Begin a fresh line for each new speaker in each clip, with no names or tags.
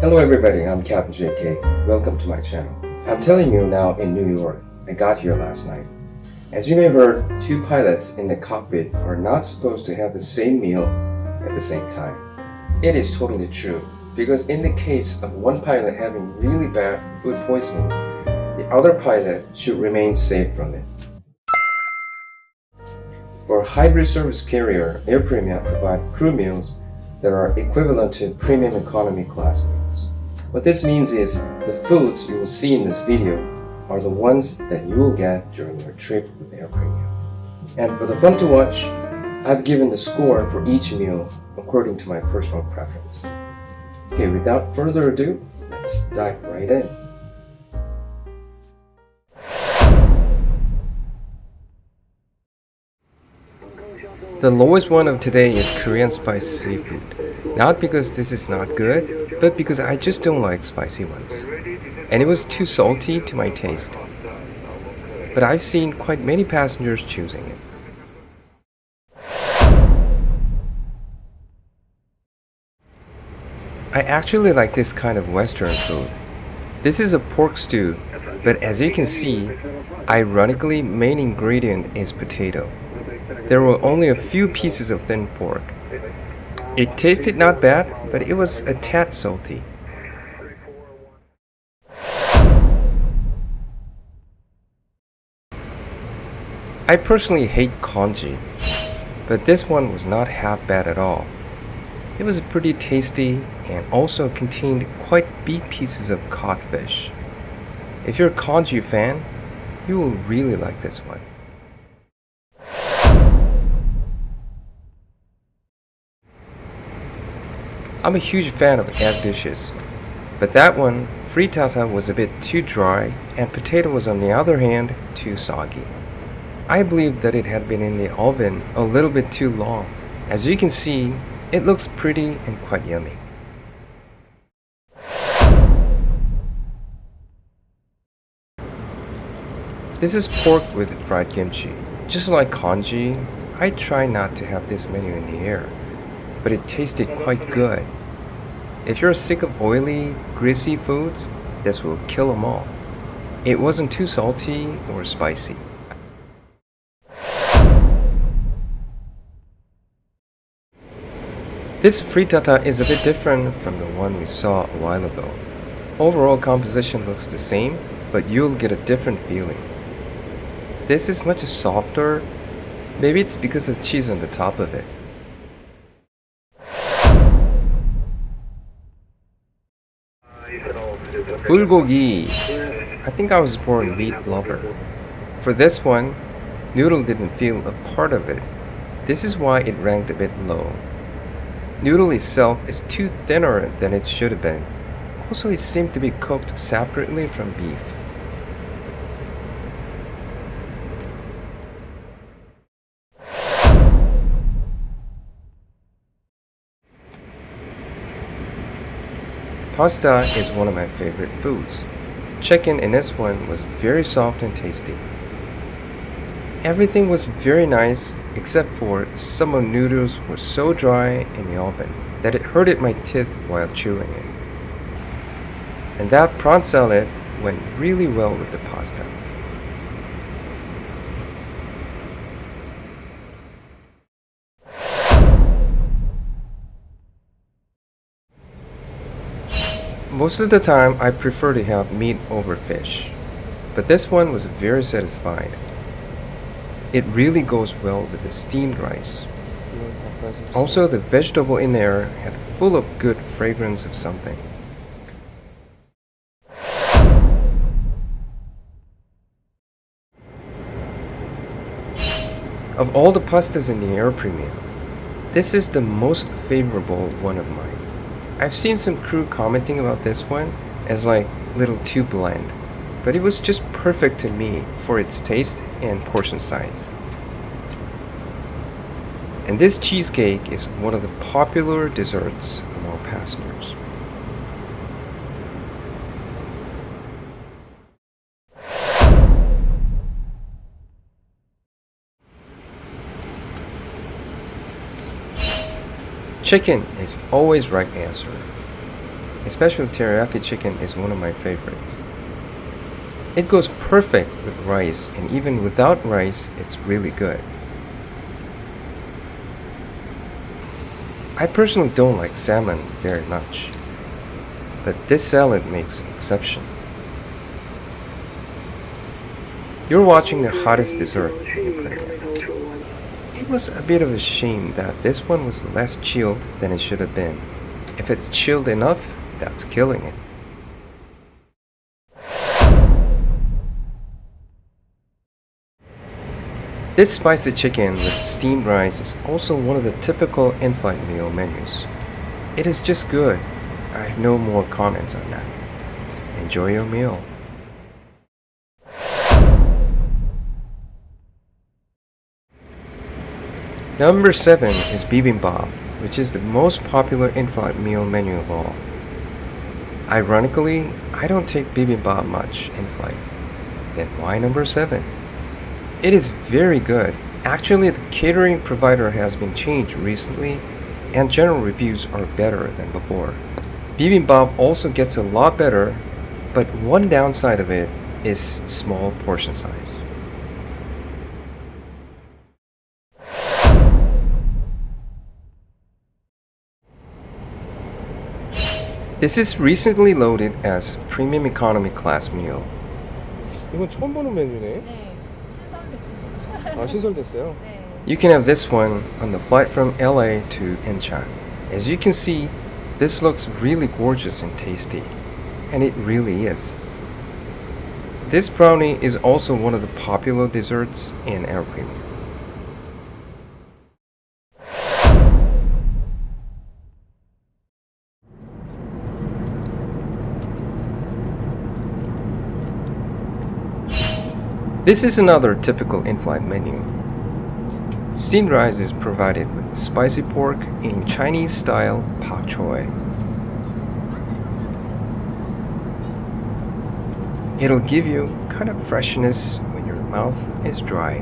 Hello everybody, I'm Captain JK. Welcome to my channel. I'm telling you now in New York. I got here last night. As you may have heard, two pilots in the cockpit are not supposed to have the same meal at the same time. It is totally true, because in the case of one pilot having really bad food poisoning, the other pilot should remain safe from it. For a hybrid service carrier, Airpremia provide crew meals that are equivalent to premium economy class meals. What this means is the foods you will see in this video are the ones that you will get during your trip with Airpremia. And for the fun to watch, I've given the score for each meal according to my personal preference. Okay, without further ado, let's dive right in. The lowest one of today is Korean spiced seafood. Not because this is not good, but because I just don't like spicy ones. And it was too salty to my taste. But I've seen quite many passengers choosing it. I actually like this kind of Western food. This is a pork stew, but as you can see, ironically, main ingredient is potato. There were only a few pieces of thin pork. It tasted not bad, but it was a tad salty. I personally hate congee, but this one was not half bad at all. It was pretty tasty and also contained quite big pieces of codfish. If you're a congee fan, you will really like this one. I'm a huge fan of egg dishes, but that one, frittata, was a bit too dry and potato was on the other hand too soggy. I believe that it had been in the oven a little bit too long. As you can see, it looks pretty and quite yummy. This is pork with fried kimchi. Just like congee, I try not to have this menu in the air, but it tasted quite good. If you're sick of oily, greasy foods, this will kill them all. It wasn't too salty or spicy. This frittata is a bit different from the one we saw a while ago. Overall composition looks the same, but you'll get a different feeling. This is much softer. Maybe it's because of cheese on the top of it. Bulgogi. I think I was born meat lover. For this one, noodle didn't feel a part of it. This is why it ranked a bit low. Noodle itself is too thinner than it should have been. Also, it seemed to be cooked separately from beef. Pasta is one of my favorite foods. Chicken in this one was very soft and tasty. Everything was very nice except for some of the noodles were so dry in the oven that it hurted my teeth while chewing it. And that prawn salad went really well with the pasta. Most of the time, I prefer to have meat over fish, but this one was very satisfying. It really goes well with the steamed rice. Also, the vegetable in there had full of good fragrance of something. Of all the pastas in the Airpremia, this is the most favorable one of mine. I've seen some crew commenting about this one as like little too bland, but it was just perfect to me for its taste and portion size. And this cheesecake is one of the popular desserts among passengers. Chicken is always right answer. especially teriyaki chicken is one of my favorites. It goes perfect with rice, and even without rice, it's really good. I personally don't like salmon very much, but this salad makes an exception. You're watching the hottest dessert in Airpremia. It was a bit of a shame that this one was less chilled than it should have been. If it's chilled enough, that's killing it. This spicy chicken with steamed rice is also one of the typical in-flight meal menus. It is just good. I have no more comments on that. Enjoy your meal. Number 7 is bibimbap, which is the most popular in-flight meal menu of all. Ironically, I don't take bibimbap much in flight. Then why number 7? It is very good. Actually, the catering provider has been changed recently, and general reviews are better than before. Bibimbap also gets a lot better, but one downside of it is small portion size. This is recently loaded as premium economy class meal.
이건 처음 보는 메뉴네.
네, 신선됐습니다.
아, 신설됐어요.
네.
You can have this one on the flight from LA to Incheon. As you can see, this looks really gorgeous and tasty, and it really is. This brownie is also one of the popular desserts in Airpremia. This is another typical in-flight menu. Steamed rice is provided with spicy pork in Chinese style pak choy. It'll give you kind of freshness when your mouth is dry.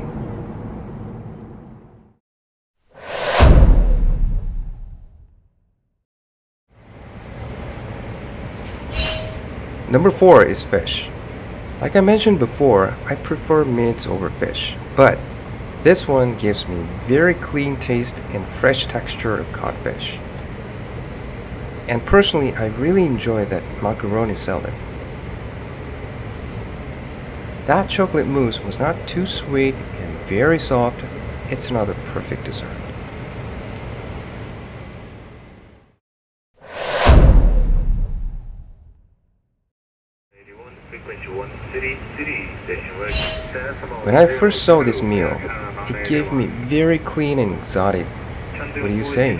Number 4 is fish. Like I mentioned before, I prefer meats over fish, but this one gives me very clean taste and fresh texture of cod fish. And personally, I really enjoy that macaroni salad. That chocolate mousse was not too sweet and very soft. It's another perfect dessert. When I first saw this meal, it gave me very clean and exotic. What do you say?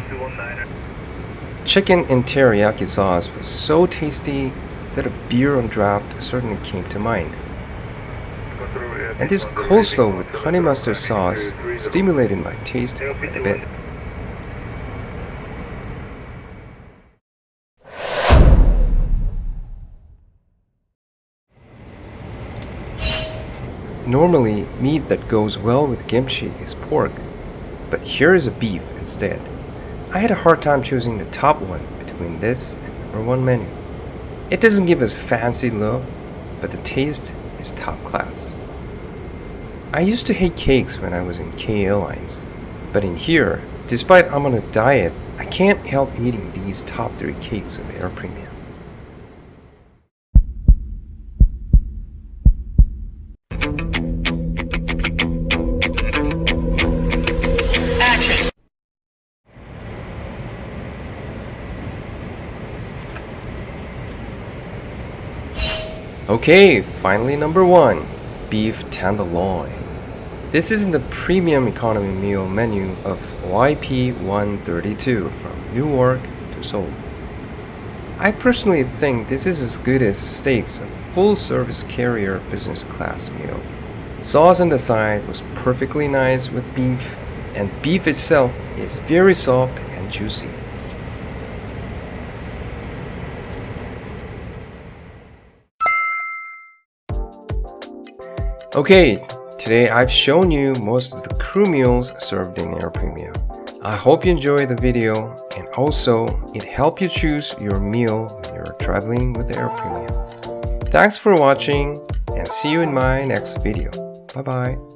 Chicken in teriyaki sauce was so tasty that a beer on draft certainly came to mind. And this coleslaw with honey mustard sauce stimulated my taste quite a bit. Normally, meat that goes well with kimchi is pork, but here is a beef instead. I had a hard time choosing the top one between this and number 1 menu. It doesn't give us fancy look, but the taste is top class. I used to hate cakes when I was in K Airlines, but in here, despite I'm on a diet, I can't help eating these top 3 cakes of Airpremia. Okay, finally number 1, beef tenderloin. This is in the premium economy meal menu of YP132 from Newark to Seoul. I personally think this is as good as steaks, a full-service carrier business class meal. Sauce on the side was perfectly nice with beef, and beef itself is very soft and juicy. Okay, today I've shown you most of the crew meals served in Airpremia. I hope you enjoyed the video, and also it helped you choose your meal when you're traveling with Airpremia. Thanks for watching and see you in my next video. Bye bye.